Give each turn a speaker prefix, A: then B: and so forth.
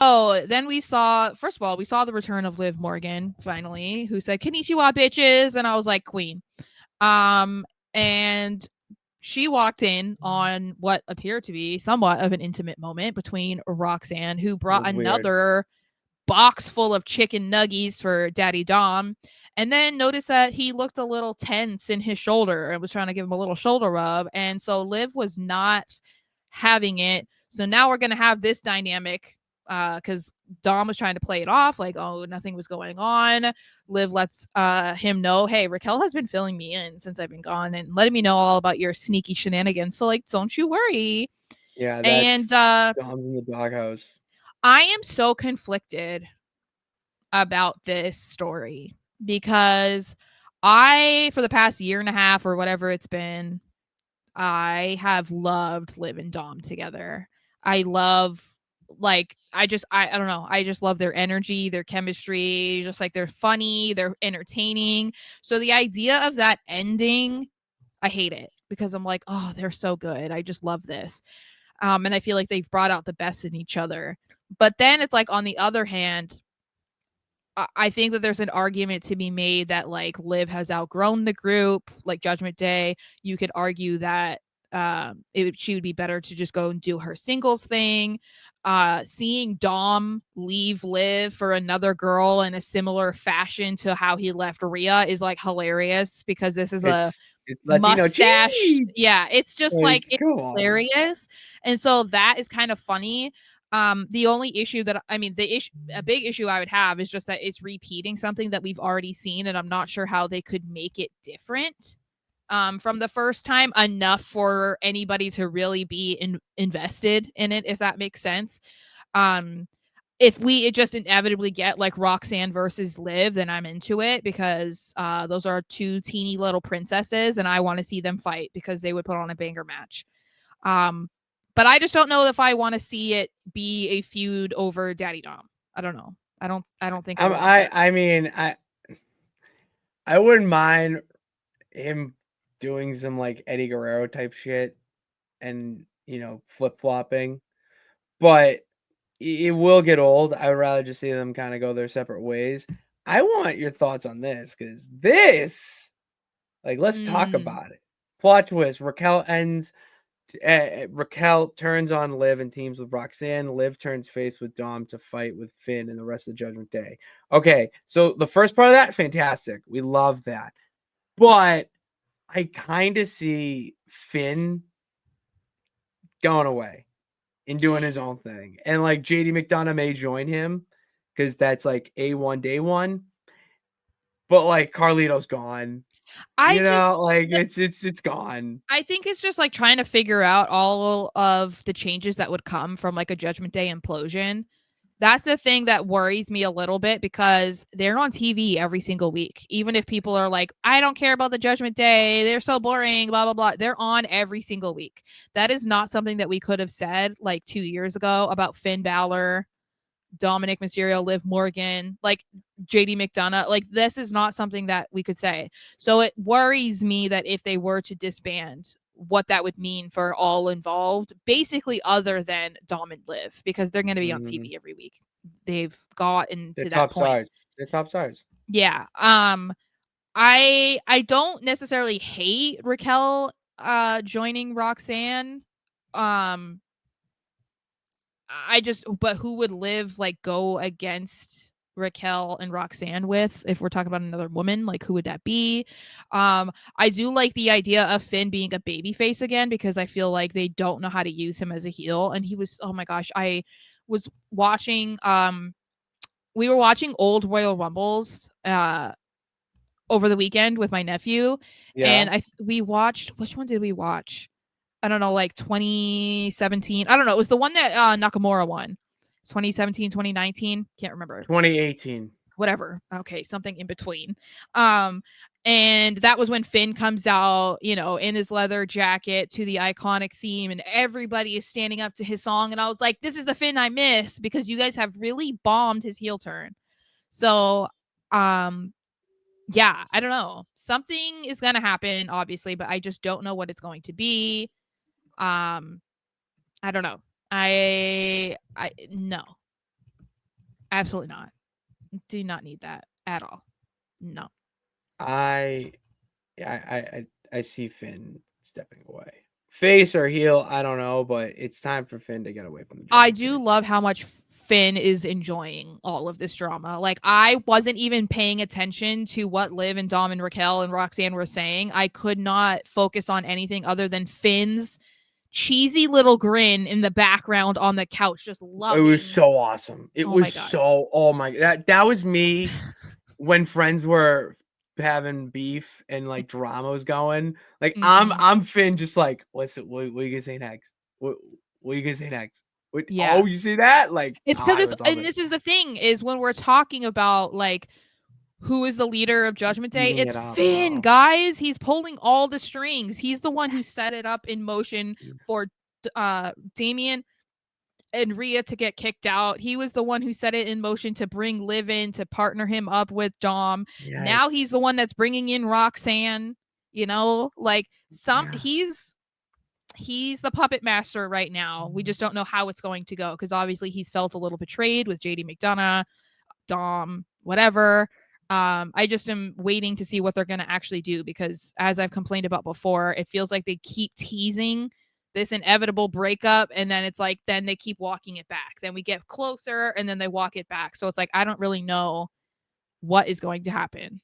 A: Oh, then first of all, we saw the return of Liv Morgan finally, who said, "Konnichiwa, bitches," and I was like, "Queen." Um, and she walked in on what appeared to be somewhat of an intimate moment between Roxanne, who
B: It
A: brought
B: was weird.
A: another box full of chicken nuggies for Daddy Dom, and then noticed that he looked a little tense in his shoulder and was trying to give him a little shoulder rub. And so Liv was not having it. So now we're going to have this dynamic because Dom was trying to play it off like, oh, nothing was going on. Liv lets him know, hey, Raquel has been filling me in since I've been gone and letting me know all about your sneaky shenanigans. So, like, don't you worry.
B: Yeah,
A: And
B: that's Dom's in the doghouse.
A: I am so conflicted about this story because for the past year and a half or whatever it's been, I have loved Liv and Dom together. I love, like, I don't know. I just love their energy, their chemistry, just like they're funny, they're entertaining. So the idea of that ending, I hate it because I'm like, oh, they're so good. I just love this. And I feel like they've brought out the best in each other. But then it's like, on the other hand, I think that there's an argument to be made that like Liv has outgrown the group, like Judgment Day. You could argue that she would be better to just go and do her singles thing. Seeing Dom leave Liv for another girl in a similar fashion to how he left Rhea is like hilarious because this is a
B: It's Latino
A: mustache.
B: cheese.
A: Yeah, it's just like
B: Like,
A: it's
B: come on.
A: hilarious. And so that is kind of funny. The only issue that a big issue I would have is just that it's repeating something that we've already seen, and I'm not sure how they could make it different from the first time enough for anybody to really be invested in it, if that makes sense. Um, if we just inevitably get like Roxanne versus Liv, then I'm into it because those are two teeny little princesses, and I want to see them fight because they would put on a banger match. Um, but I just don't know if I want to see it be a feud over Daddy Dom. I don't know. I don't think I want that.
B: I mean, I wouldn't mind him doing some like Eddie Guerrero type shit and flip flopping, but it will get old. I would rather just see them kind of go their separate ways. I want your thoughts on this because let's talk
A: Mm.
B: about it. Plot twist: Raquel turns on Liv and teams with Roxanne. Liv turns face with Dom to fight with Finn and the rest of Judgment Day. Okay, so the first part of that, fantastic. We love that. But I kind of see Finn going away and doing his own thing. And like JD McDonough may join him because that's like A1 day one. But like Carlito's gone.
A: I just
B: Like it's gone.
A: I think it's just like trying to figure out all of the changes that would come from like a Judgment Day implosion. That's the thing that worries me a little bit because they're on TV every single week. Even if people are like, I don't care about the Judgment Day, they're so boring, blah, blah, blah. They're on every single week. That is not something that we could have said like 2 years ago about Finn Balor, Dominik Mysterio, Liv Morgan, like JD McDonough. Like, this is not something that we could say. So it worries me that if they were to disband, what that would mean for all involved, basically, other than Dom and Liv, because they're going to be on
B: Mm-hmm.
A: TV every week. They've gotten
B: They're
A: to that
B: top
A: point.
B: stars. They're top stars.
A: Yeah. I don't necessarily hate Raquel joining Roxanne. Um, but who would Liv like go against Raquel and Roxanne with if we're talking about another woman? Like, who would that be? I do like the idea of Finn being a baby face again because I feel like they don't know how to use him as a heel. And he was, oh my gosh, I was watching we were watching old Royal Rumbles over the weekend with my nephew,
B: Yeah.
A: and we watched, which one did we watch? I don't know, like 2017. I don't know. It was the one that Nakamura won. 2017, 2019. Can't remember.
B: 2018.
A: Whatever. Okay, something in between. Um, and that was when Finn comes out, in his leather jacket to the iconic theme, and everybody is standing up to his song. And I was like, this is the Finn I miss because you guys have really bombed his heel turn. So, um, yeah, I don't know. Something is gonna happen, obviously, but I just don't know what it's going to be. Um, I don't know. I no. Absolutely not. Do not need that at all. No.
B: I see Finn stepping away. Face or heel, I don't know, but it's time for Finn to get away from the
A: I
B: Judgment
A: do
B: Day.
A: love how much Finn is enjoying all of this drama. Like, I wasn't even paying attention to what Liv and Dom and Raquel and Roxanne were saying. I could not focus on anything other than Finn's cheesy little grin in the background on the couch, just
B: It was
A: loving.
B: so awesome. It
A: Oh my
B: was
A: God.
B: so, oh my, that was me when friends were having beef and like drama was going. Like
A: Mhm.
B: I'm Finn, just like, what you gonna say next? What you gonna say next?
A: Yeah.
B: Oh, you see that? Like,
A: It's
B: oh,
A: because
B: I
A: it's,
B: was love
A: and
B: it.
A: this is the thing, is when we're talking about like who is the leader of
B: He's
A: Judgment Day,
B: eating
A: it's
B: it up,
A: Finn,
B: bro.
A: guys. He's pulling all the strings. He's the one who set it up in motion for Damien and Rhea to get kicked out. He was the one who set it in motion to bring Liv in to partner him up with Dom. Now he's the
B: Yes.
A: one that's bringing in Roxanne. Like
B: Yeah.
A: he's the puppet master right now. We just don't know how it's going to go because obviously he's felt a little betrayed with JD McDonough, Dom, whatever. I just am waiting to see what they're going to actually do because, as I've complained about before, it feels like they keep teasing this inevitable breakup and then it's like, then they keep walking it back. Then we get closer and then they walk it back. So it's like, I don't really know what is going to happen.